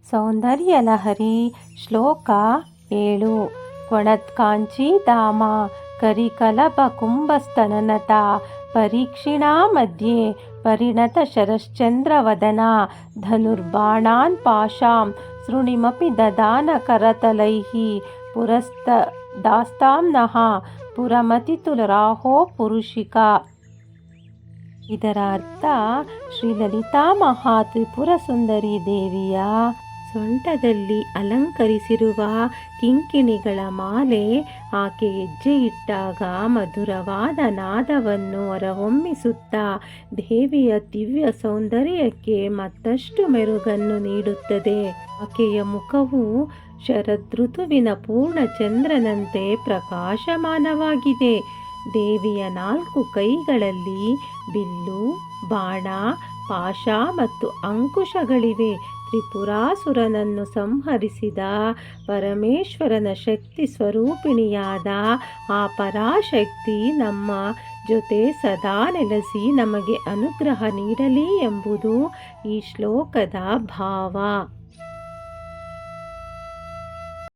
ಸೌಂದರ್ಯಲಹರಿ ಶ್ಲೋಕ 7. ಕ್ವಣತ್ಕಾಂಚೀಧಾಮ ಕರಿಕಲಪಕುಂಭಸ್ತನನತ ಪರೀಕ್ಷಿಣಾ ಮಧ್ಯೆ ಪರಿಣತ ಶರಶ್ಚಂದ್ರವದನ ಧನುರ್ಬಾಣಾನ್ ಪಾಶಾಂ ಸೃಣಿಮಪಿ ದದಾನ ಕರತಲೈಃ ಪುರಸ್ತಾಸ್ತಾಂ ನಃ ಪುರಮತಿತು ರಾಹೋ ಪುರುಷಿಕಾ. ಇದರ ಅರ್ಥ, ಶ್ರೀ ಲಲಿತಾ ಮಹಾ ತ್ರಿಪುರ ಸುಂದರಿ ದೇವಿಯ ಸೊಂಟದಲ್ಲಿ ಅಲಂಕರಿಸಿರುವ ಕಿಂಕಿಣಿಗಳ ಮಾಲೆ ಆಕೆ ಹೆಜ್ಜೆ ಇಟ್ಟಾಗ ಮಧುರವಾದ ನಾದವನ್ನು ಹೊರಹೊಮ್ಮಿಸುತ್ತಾ ದೇವಿಯ ದಿವ್ಯ ಸೌಂದರ್ಯಕ್ಕೆ ಮತ್ತಷ್ಟು ಮೆರುಗನ್ನು ನೀಡುತ್ತದೆ. ಆಕೆಯ ಮುಖವು ಶರದೃತುವಿನ ಪೂರ್ಣ ಚಂದ್ರನಂತೆ ಪ್ರಕಾಶಮಾನವಾಗಿದೆ. ದೇವಿಯ 4 ಕೈಗಳಲ್ಲಿ ಬಿಲ್ಲು, ಬಾಣ, ಪಾಶ ಮತ್ತು ಅಂಕುಶಗಳಿವೆ. ತ್ರಿಪುರಾಸುರನನ್ನು ಸಂಹರಿಸಿದ ಪರಮೇಶ್ವರನ ಶಕ್ತಿ ಸ್ವರೂಪಿಣಿಯಾದ ಆ ಪರಾಶಕ್ತಿ ನಮ್ಮ ಜೊತೆ ಸದಾ ನೆಲೆಸಿ ನಮಗೆ ಅನುಗ್ರಹ ನೀಡಲಿ ಎಂಬುದು ಈ ಶ್ಲೋಕದ ಭಾವ.